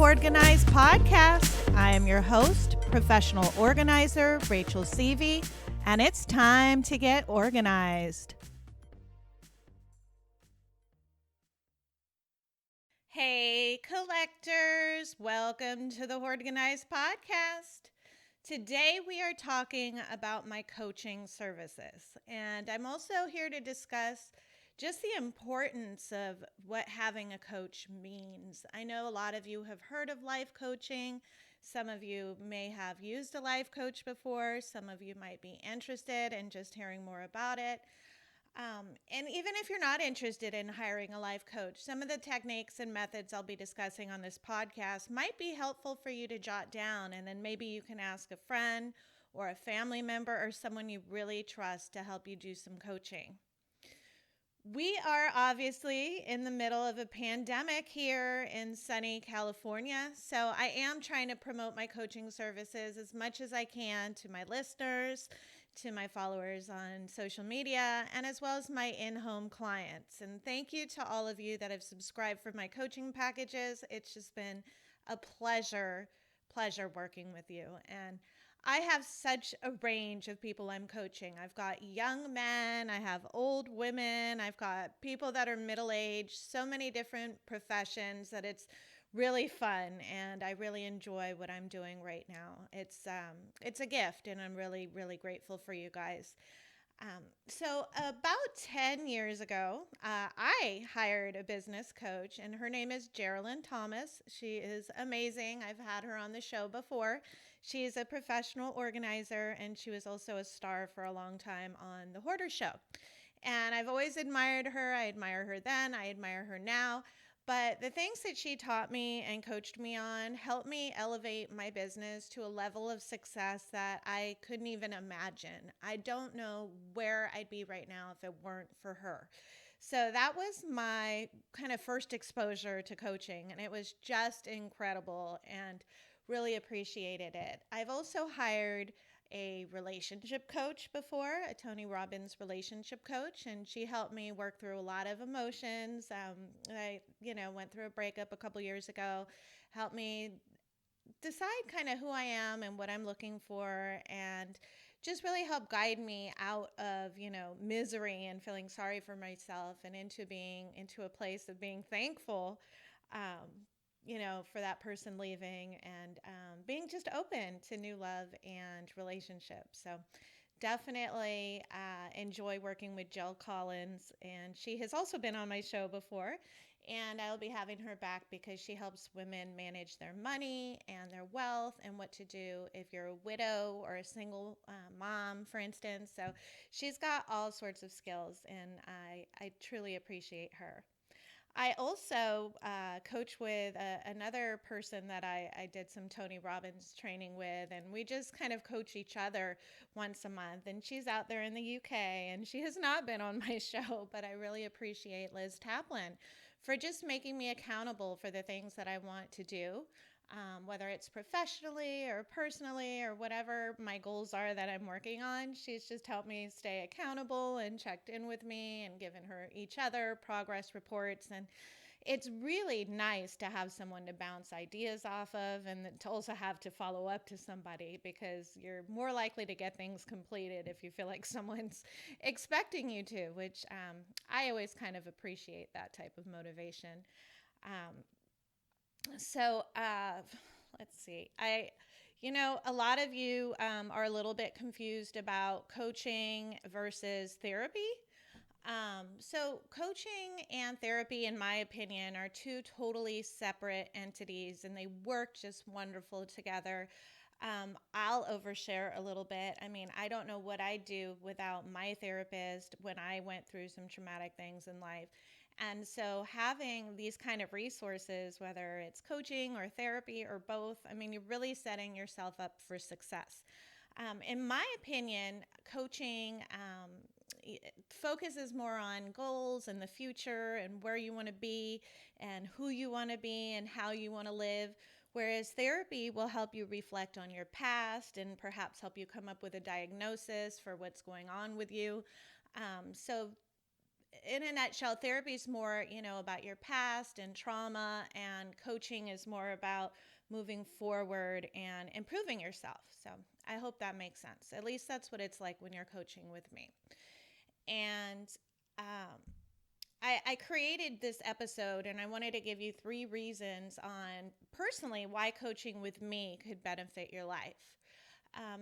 Hoardganize Podcast. I am your host, professional organizer Rachel Seavey, and it's time to get organized. Hey, collectors, welcome to the Hoardganize Podcast. Today we are talking about my coaching services, and I'm also here to discuss just the importance of what having a coach means. I know a lot of you have heard of life coaching. Some of you may have used a life coach before. Some of you might be interested in just hearing more about it. And even if you're not interested in hiring a life coach, some of the techniques and methods I'll be discussing on this podcast might be helpful for you to jot down, and then maybe you can ask a friend or a family member or someone you really trust to help you do some coaching. We are obviously in the middle of a pandemic here in sunny California, so I am trying to promote my coaching services as much as I can to my listeners, to my followers on social media, and as well as my in-home clients. And thank you to all of you that have subscribed for my coaching packages. It's just been a pleasure working with you. And I have such a range of people I'm coaching. I've got young men, I have old women, I've got people that are middle-aged, so many different professions that it's really fun, and I really enjoy what I'm doing right now. It's a gift, and I'm really, really grateful for you guys. So about 10 years ago, I hired a business coach, and her name is Geraldine Thomas. She is amazing. I've had her on the show before. She's a professional organizer, and she was also a star for a long time on The Hoarder Show. And I've always admired her. I admire her then. I admire her now. But the things that she taught me and coached me on helped me elevate my business to a level of success that I couldn't even imagine. I don't know where I'd be right now if it weren't for her. So that was my kind of first exposure to coaching, and it was just incredible and really appreciated it. I've also hired a relationship coach before, a Tony Robbins relationship coach, and she helped me work through a lot of emotions. I went through a breakup a couple years ago, helped me decide kind of who I am and what I'm looking for, and just really helped guide me out of, misery and feeling sorry for myself and into a place of being thankful, for that person leaving, and being just open to new love and relationships. So definitely enjoy working with Jill Collins, and she has also been on my show before, and I'll be having her back because she helps women manage their money and their wealth and what to do if you're a widow or a single mom, for instance. So she's got all sorts of skills, and I truly appreciate her. I also coach with another person that I did some Tony Robbins training with, and we just kind of coach each other once a month. And she's out there in the UK, and she has not been on my show, but I really appreciate Liz Taplin for just making me accountable for the things that I want to do. Whether it's professionally or personally or whatever my goals are that I'm working on, she's just helped me stay accountable and checked in with me and given her each other progress reports. And it's really nice to have someone to bounce ideas off of, and to also have to follow up to somebody, because you're more likely to get things completed if you feel like someone's expecting you to, which I always kind of appreciate that type of motivation. Let's see. A lot of you are a little bit confused about coaching versus therapy. So coaching and therapy, in my opinion, are two totally separate entities, and they work just wonderful together. I'll overshare a little bit. I mean, I don't know what I'd do without my therapist when I went through some traumatic things in life. And so having these kind of resources, whether it's coaching or therapy or both, I mean, you're really setting yourself up for success. In my opinion, coaching focuses more on goals and the future and where you want to be and who you want to be and how you want to live, whereas therapy will help you reflect on your past and perhaps help you come up with a diagnosis for what's going on with you. So in a nutshell, therapy is more, about your past and trauma, and coaching is more about moving forward and improving yourself. So I hope that makes sense. At least that's what it's like when you're coaching with me. And I created this episode, and I wanted to give you 3 reasons on personally why coaching with me could benefit your life.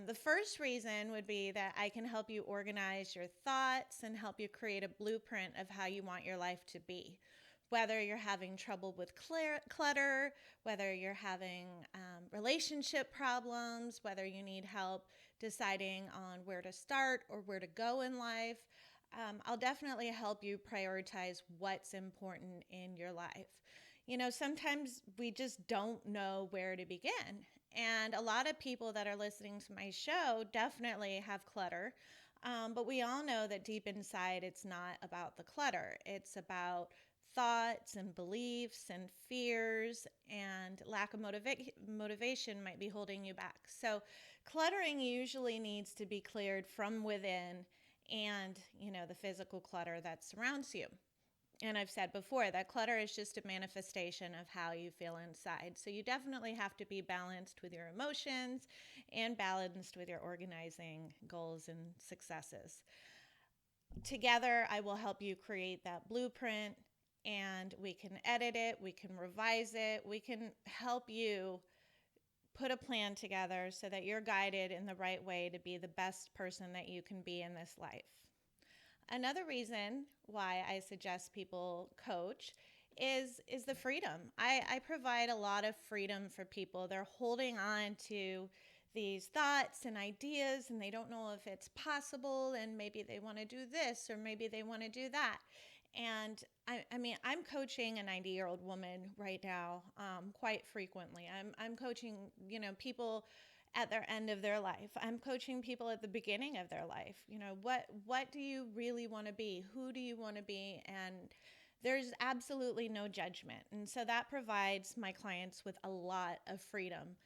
The first reason would be that I can help you organize your thoughts and help you create a blueprint of how you want your life to be. Whether you're having trouble with clutter, whether you're having relationship problems, whether you need help deciding on where to start or where to go in life, I'll definitely help you prioritize what's important in your life. Sometimes we just don't know where to begin. And a lot of people that are listening to my show definitely have clutter. But we all know that deep inside, it's not about the clutter. It's about thoughts and beliefs and fears, and lack of motivation might be holding you back. So cluttering usually needs to be cleared from within, and, the physical clutter that surrounds you. And I've said before that clutter is just a manifestation of how you feel inside. So you definitely have to be balanced with your emotions and balanced with your organizing goals and successes. Together, I will help you create that blueprint, and we can edit it, we can revise it, we can help you put a plan together so that you're guided in the right way to be the best person that you can be in this life. Another reason why I suggest people coach is the freedom. I provide a lot of freedom for people. They're holding on to these thoughts and ideas, and they don't know if it's possible, and maybe they want to do this or maybe they want to do that. And I'm coaching a 90-year-old woman right now quite frequently. I'm coaching, people at their end of their life. I'm coaching people at the beginning of their life. What do you really want to be? Who do you want to be? And there's absolutely no judgment. And so that provides my clients with a lot of freedom.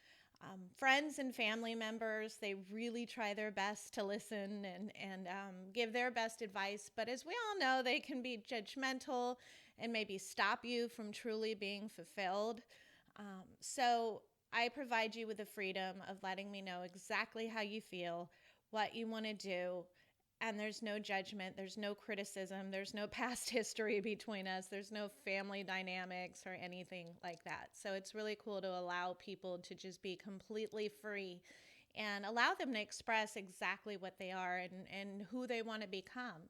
Friends and family members, they really try their best to listen and give their best advice. But as we all know, they can be judgmental and maybe stop you from truly being fulfilled. So I provide you with the freedom of letting me know exactly how you feel, what you want to do, and there's no judgment, there's no criticism, there's no past history between us, there's no family dynamics or anything like that. So it's really cool to allow people to just be completely free and allow them to express exactly what they are and who they want to become.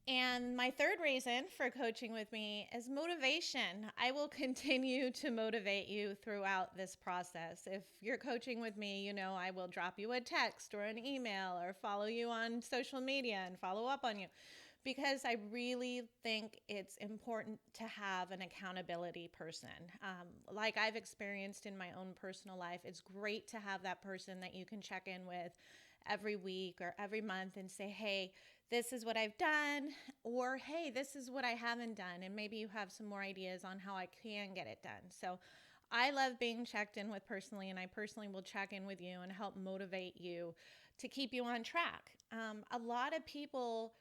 And my third reason for coaching with me is motivation. I will continue to motivate you throughout this process. If you're coaching with me, I will drop you a text or an email or follow you on social media and follow up on you, because I really think it's important to have an accountability person. Like I've experienced in my own personal life, it's great to have that person that you can check in with every week or every month and say, hey, this is what I've done, or hey, this is what I haven't done, and maybe you have some more ideas on how I can get it done. So I love being checked in with personally, and I personally will check in with you and help motivate you to keep you on track. A lot of people,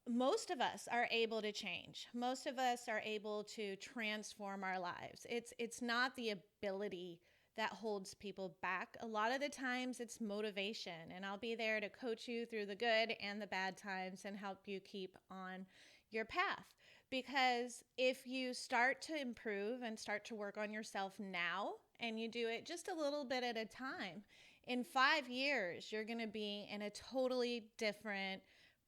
most of us are able to change. Most of us are able to transform our lives. It's not the ability that holds people back. A lot of the times it's motivation, and I'll be there to coach you through the good and the bad times and help you keep on your path. Because if you start to improve and start to work on yourself now, and you do it just a little bit at a time, in 5 years, you're going to be in a totally different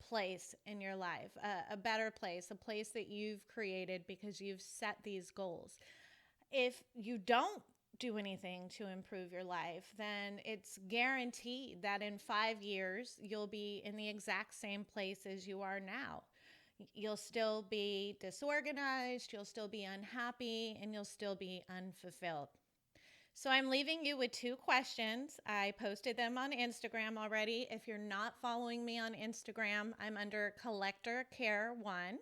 place in your life, a better place, a place that you've created because you've set these goals. If you don't do anything to improve your life, then it's guaranteed that in 5 years, you'll be in the exact same place as you are now. You'll still be disorganized, you'll still be unhappy, and you'll still be unfulfilled. So I'm leaving you with 2 questions. I posted them on Instagram already. If you're not following me on Instagram, I'm under Collector Care 1,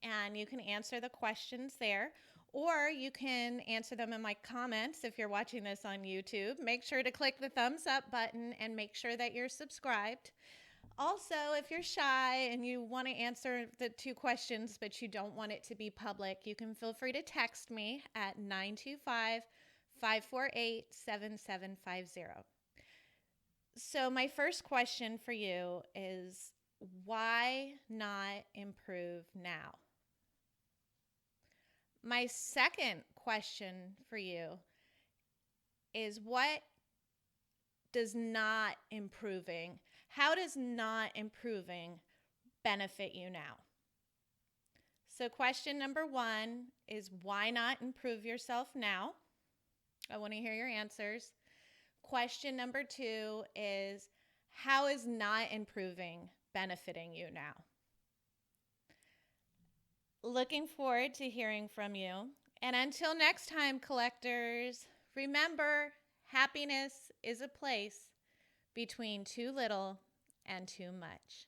and you can answer the questions there. Or you can answer them in my comments if you're watching this on YouTube. Make sure to click the thumbs up button and make sure that you're subscribed. Also, if you're shy and you want to answer the 2 questions, but you don't want it to be public, you can feel free to text me at 925-548-7750. So my first question for you is, why not improve now? My second question for you is, how does not improving benefit you now? So question number 1 is, why not improve yourself now? I want to hear your answers. Question number 2 is, how is not improving benefiting you now? Looking forward to hearing from you. And until next time, collectors, remember, happiness is a place between too little and too much.